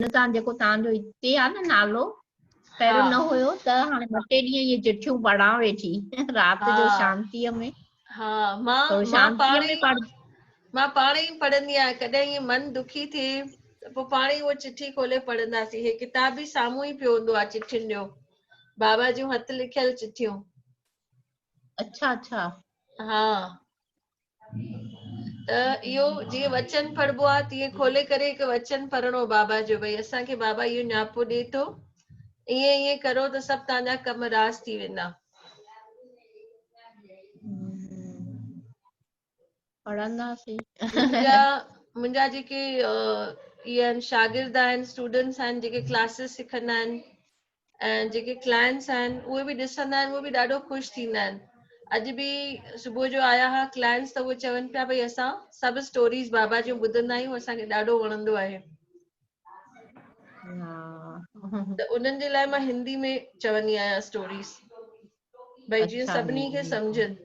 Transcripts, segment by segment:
तां जेको तांजो हिते आ न नालो पहिरियों न हुयो त हाणे 2-3 ॾींहं ये चिठियूं पढ़ां वेठी रात जो शांतीअ में। हाँ थोरो मां शांतीअ में पढ़। पाणे ही पढ़ंदी आहियां। कॾहिं ईअं मन दुखी थिए त पोइ पाणे ही उहा चिठी खोले पढ़ंदासीं। हे किताब बि साम्हूं ही पियो हूंदो आहे चिठियुनि जो, बाबा जूं हथ लिखियल चिठियूं। अच्छा अच्छा। हाँ त इहो जीअं वचन पढ़बो आहे तीअं खोले करे हिकु वचन पढ़णो बाबा जो, भई असांखे बाबा इहो न्यापो ॾे थो, ईअं ईअं करो त सभु तव्हांजा कम रास थी वेंदा। पढ़ंदासीं। मुंहिंजा जेके इहे आहिनि शागिर्द आहिनि, स्टूडेंट्स आहिनि जेके क्लासिस सिखंदा आहिनि ऐं जेके क्लाइंट्स आहिनि उहे बि ॾिसंदा आहिनि, उहे बि ॾाढो ख़ुशि थींदा आहिनि। अॼु बि सुबुह जो आया हुआ क्लाइंट्स त उहे चवनि पिया भई असां सभु स्टोरीज़ बाबा जूं ॿुधंदा आहियूं, असांखे ॾाढो वणंदो आहे। त उन्हनि जे लाइ मां हिंदी में चवंदी आहियां स्टोरीज़, भई जीअं अच्छा सभिनी खे दीदी। सम्झनि।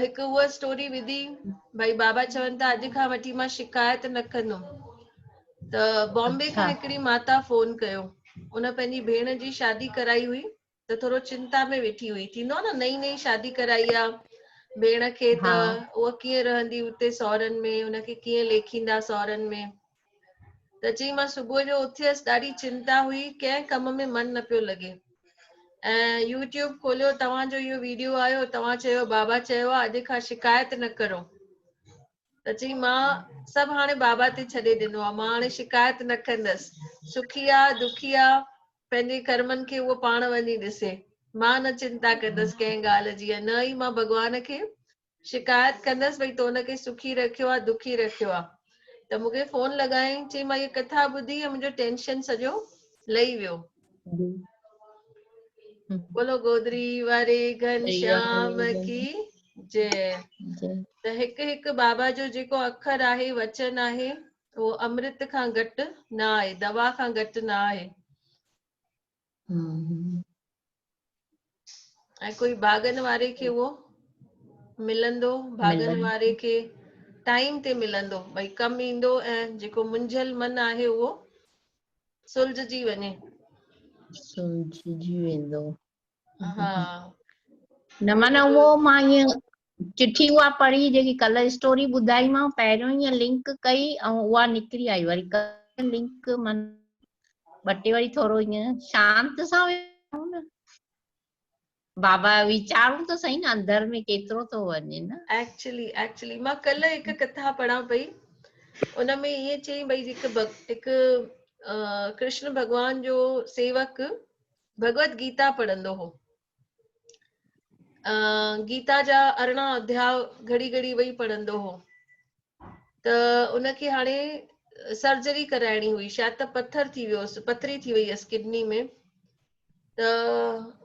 हिकु उहा स्टोरी विधी, भई बाबा चवनि था अॼु खां वठी मां शिकायत न कंदुमि। त बॉम्बे खां अच्छा हिकिड़ी माता फोन कयो, उन पंहिंजी भेण जी शादी कराई हुई त थोरो चिंता में वेठी हुई। थींदो आहे न, नई नई शादी कराई आहे भेण खे, त हाँ उहा कीअं रहंदी हुते सहुरनि में, उनखे कीअं लेखींदा सहुरनि में। त चई मां सुबुह जो उथियसि, ॾाढी चिंता हुई, कंहिं कम में मन न पियो लॻे, ऐं यूट्यूब खोलियो, तव्हांजो इहो वीडियो आयो, तव्हां चयो बाबा चयो आहे अॼु खां शिकायत न करो। त चई मां सभु हाणे बाबा ते छॾे ॾिनो आहे, मां हाणे शिकायत न कंदसि। सुखी आहे दुखी आहे पंहिंजे कर्मनि खे उहो पाण वञी ॾिसे, मां न चिंता कंदसि कंहिं ॻाल्हि जी, न ई मां भॻवान खे शिकायत कंदसि भई तो हुनखे सुखी रखियो आहे दुखी रखियो आहे। त मूंखे फोन लॻाई, चई मां इहा कथा ॿुधी ऐं मुंहिंजो टेंशन सॼो लही वियो। बोलो गोदरी वारे घनश्याम की जय। त हिकु हिकु बाबा जो जेको अखर आहे, वचन आहे, उहो अमृत खां घटि न आहे, दवा खां घटि न आहे। ऐं कोई भागनि वारे खे उहो मिलंदो, भागनि वारे खे टाइम ते मिलंदो, भई कमु ईंदो, ऐं जेको मुंझल मन आहे उहो सुलझजी वञे, सुलझजी वेंदो। हा न उहो माना जेको उहो मां ईअं चिठी उहा पढ़ी जेकी कल्ह स्टोरी ॿुधाईमांव, पहिरियों ईअं लिंक कई ऐं उहा निकिरी आई, वरी लिंक मन ॿ टे वरी थोरो ईअं शांत सां न बाबा वीचारूं त सही न, अंदर में केतिरो थो वञे न। एक्चुअली मां कल्ह हिकु कथा पढ़ां पई, उनमें ईअं चई भई हिकु कृष्ण भॻवान जो सेवक भगवत गीता पढ़ंदो हो। गीता जा 18 अध्याय घड़ी घड़ी वेही पढ़ंदो हो। त उनखे हाणे सर्जरी कराइणी हुई, शायदि त पत्थर थी वियोसि, पथरी थी वई हुअसि किडनी में। त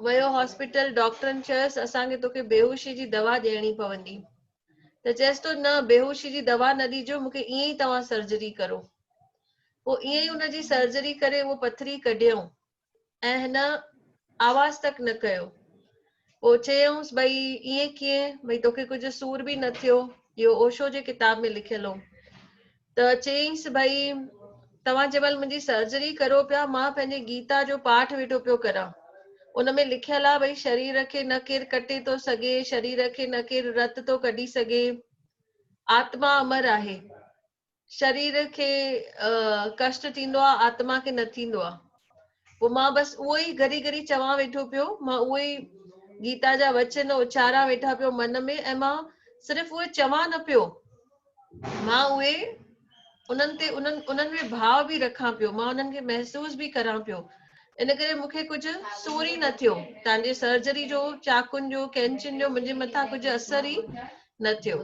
वियो हॉस्पिटल, डॉक्टरनि चयसि असांखे तोखे बेहोशी जी दवा ॾियणी पवंदी। त चयसि तो न, बेहोशी जी दवा न ॾिजो, मूंखे ईअं ई तव्हां सर्जरी करो। पोइ ईअं ई हुनजी सर्जरी करे उहो पथरी कढियऊं ऐं हिन आवाज़ तक न कयो। पोइ चयऊंसि भई ईअं कीअं, भई तोखे कुझु सूर बि न थियो, इहो ओशो जे किताब में लिखियल हो। त चयईंसि भई तव्हां जंहिं महिल मुंहिंजी सर्जरी करो पिया, मां पंहिंजे गीता जो पाठ वेठो पियो करां, उनमें लिखियल आहे भई शरीर खे न केरु कटे थो सघे, शरीर खे न केरु रत थो कढी सघे, आत्मा अमर आहे, शरीर खे कष्ट थींदो आहे, आत्मा खे न थींदो आहे। पोइ मां बसि उहो ई घड़ी घड़ी चवां वेठो पियो, मां उहो ई गीता जा वचन उचारा वेठा पियो मन में, ऐं मां सिर्फ़ु उहे चवां न पियो, मां उहे उन्हनि में भाव बि रखां पियो, मां उन्हनि खे महसूस बि करां पियो। इन करे मूंखे कुझु सूर ई न थियो, तव्हांजे सर्जरी जो, चाकुनि जो, कैंचिन जो मुंहिंजे मथां कुझु असर ई न थियो।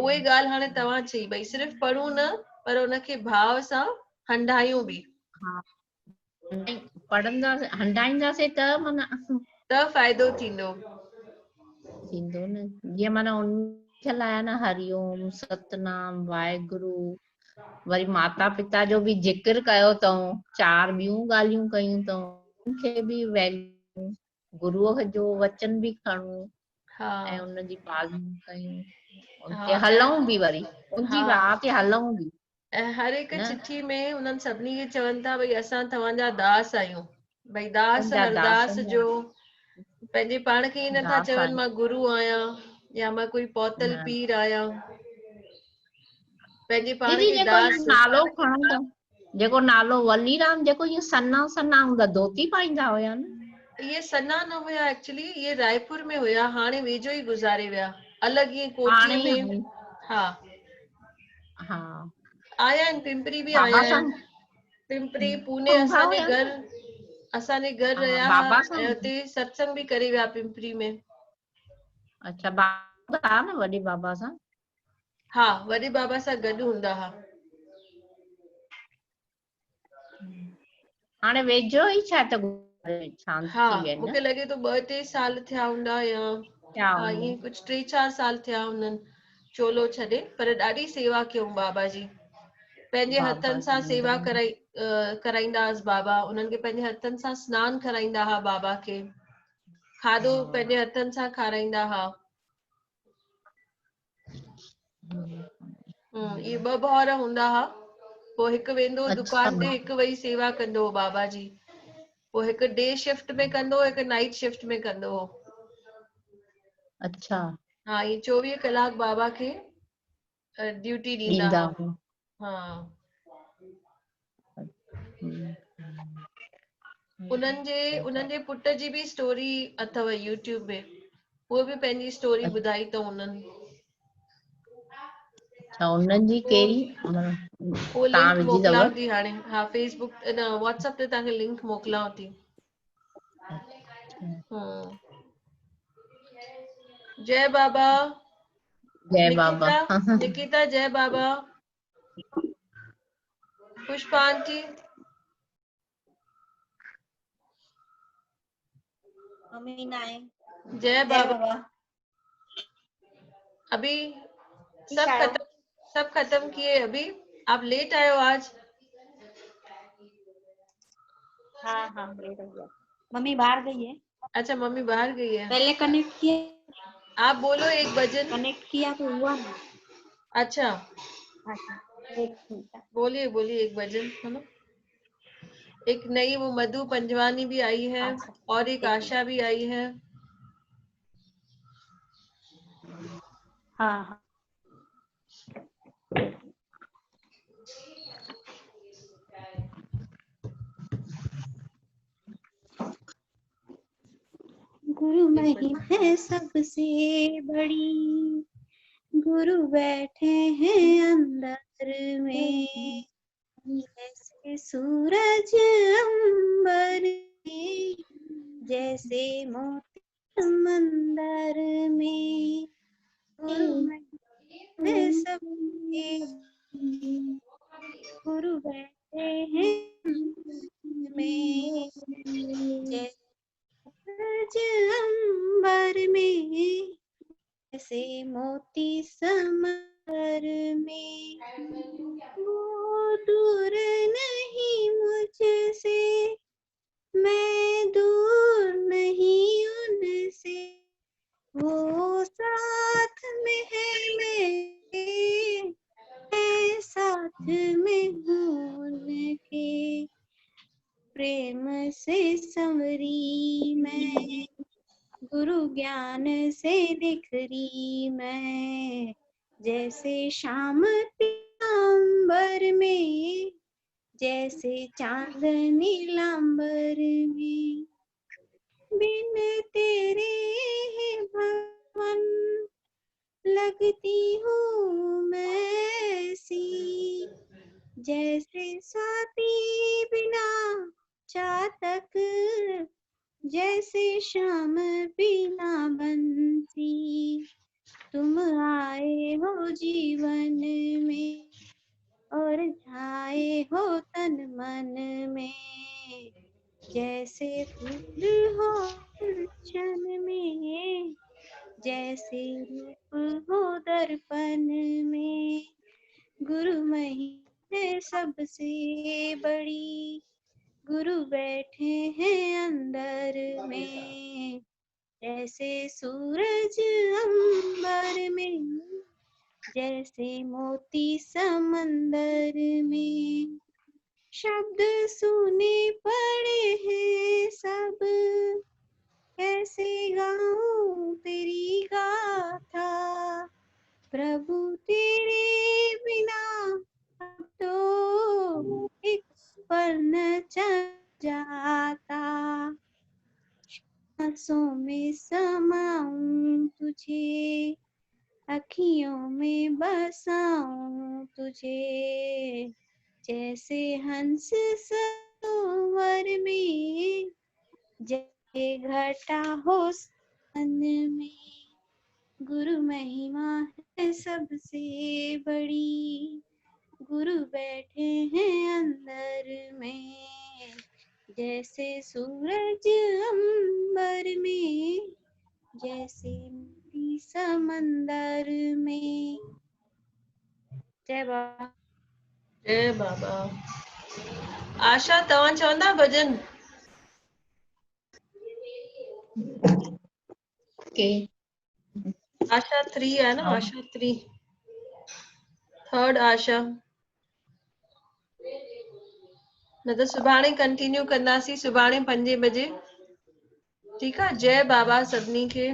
उहे ॻाल्हि हाणे तव्हां चई, भई सिर्फ़ु पढ़ूं न, पर उनखे भाव सां हंडायूं बि। हा पढ़ंदासीं हंडाईंदासीं त माना त फ़ाइदो थींदो। थींदो न, जीअं माना लिखियल आहे न, हरिओम सतनाम वाहेगुरु, वरी माता पिता जो बि जिक्र कयो अथऊं, 4 ॿियूं ॻाल्हियूं कयूं अथऊं, उनखे बि वैल्यू, गुरूअ जो वचन बि खणूं ऐं उनजी पालना कयूं। उनते हलऊं बि वरी, उनजी हाँ बात हलऊं बि ऐं हर हिक न, चिठी में उन्हनि सभिनी खे चवनि था भई असां तव्हांजा दास आहियूं, भई दास तुंहिंजा हरदास दासनि जो। जा पंहिंजे पाण खे ई नथा दास चवनि आहिनि मां गुरु आहियां या मां कोई पौतल न। पीर आहियां, पंहिंजे पाण दीदी खे जेको इहो दास। नालो खणो था, जेको नालो वलीराम, जेको इहो सन्ना सन्ना हूंदा धोती पाईंदा हुया न? ये सन्ना न हुया एक्चुअली, ये रायपुर में हुया, हाणे वेझो ई गुज़ारे विया, अलॻि ये हाणे कोठीअ ई में। हाणे हा हा आया आहिनि, पिंपरी बि आया बाबा सां आहिनि, पिंपरी पुणे हूंदा असांजे हुया न? घर, असांजे घर हा रहिया हुआ बाबा सां। ऐं हुते सत्संग बि करे विया पिंपरी में। अच्छा बाबा था न वॾे बाबा सां? हा वॾे बाबा सां गॾु हूंदा हुआ। हाणे वेझो ई छा त शांत हा थी विया आहिनि न? मूंखे लॻे थो 2-3 साल थिया हूंदा या क्या हा हूंदा? ईअं कुझु 3-4 साल थिया हुननि चोलो छॾे, पर ॾाढी सेवा कयूं बाबा जी, पंहिंजे बाबा हथनि सां सेवा जी कराईंदा हुअसि बाबा, उन्हनि खे पंहिंजे हथनि सां सनानु कराईंदा हुआ बाबा खे, खाधो पंहिंजे हथनि सां खाराईंदा हुआ। इहे 2 भाउर हूंदा हुआ, पोइ हिकु वेंदो अच्छा दुकान ते, हिकु वेही सेवा कंदो हो बाबा जी, पोइ हिकु डे शिफ्ट में कंदो हो, हिकु नाइट शिफ्ट में कंदो हो। अच्छा हा ये 24 कलाक बाबा खे ड्यूटी ॾींदा ॾींदा हुआ। हुआ। हा हम्म, उन्हनि जे पुट जी बि स्टोरी अथव यूट्यूब में, उहो बि पंहिंजी स्टोरी ॿुधाई अथऊं उन्हनि। अच्छा उन्हनि जी कहिड़ी उहो तव्हां लिंक विझी अथव? मोकिलियांव थी हाणे, हा फेसबुक न व्हाट्सएप ते तव्हांखे लिंक मोकिलियांव थी। जय बाबा। जय बाबा। निकिता, निकिता जय बाबा। पुष्पा आंटी मम्मी ना है। जय जय बाबा। बाबा। अभी ठीक आयो? सब खत्म किए अभी, आप लेट आए हो आज। हाँ हाँ लेट हो गया, मम्मी बाहर गई है। अच्छा मम्मी बाहर गई है, पहले कनेक्ट किया, आप बोलो एक भजन। कनेक्ट किया तो हुआ नहीं। अच्छा अच्छा एक मिनट। बोलिए बोलिए एक भजन है ना। एक नई वो मधु पंजवानी भी आई है अच्छा और एक एक आशा भी आई है। हाँ हाँ गुरु महिमा है सबसे बड़ी, गुरु बैठे हैं अंदर में, जैसे सूरज अंबर में, जैसे मोती समंदर में, गुरु महिमा है सबसे, गुरु बैठे हैं अंदर में, जैसे सूरज अंबर में, जैसे मोती समंदर में, वो दूर नहीं मुझसे, मैं दूर नहीं उनसे, वो साथ में है मेरे, मैं साथ में हूँ उनके, प्रेम से संवरी मैं, गुरु ज्ञान से निखरी मैं, जैसे शाम पीतांबर में, जैसे चांद नीलांबर में, बिन तेरे है भगवन, लगती हूँ मैं सी, जैसे स्वाति बिना चातक, जैसे शाम बिना बंसी, तुम आए हो जीवन में और छाए हो तन मन में, जैसे फूल हो गुलशन में, जैसे रूप हो दर्पण में, गुरु महिमा है सबसे बड़ी, गुरु बैठे हैं अंदर में, जैसे सूरज अंबर में, जैसे मोती समंदर में। शब्द सुने पड़े हैं सब, कैसे गाऊं तेरी गाथा। प्रभु तेरे बिना अब तो एक पल न चल जाता। सांसों में समाऊं तुझे, अखियों में बसाऊं तुझे। जैसे हंस सरोवर में, जैसे घटा हो सन में। गुरु महिमा है सबसे बड़ी, गुरु बैठे हैं अंदर में। जैसे सूरज अंबर में, जैसे मोती समंदर में। जय बाबा। जय बाबा। आशा तव्हां चवंदा भजन? के आशा 3 है ना, आशा 3, थर्ड आशा। न त सुभाणे कंटिन्यू कंदासीं, सुभाणे 5 बजे। ठीक है। जय बाबा सभिनी खे।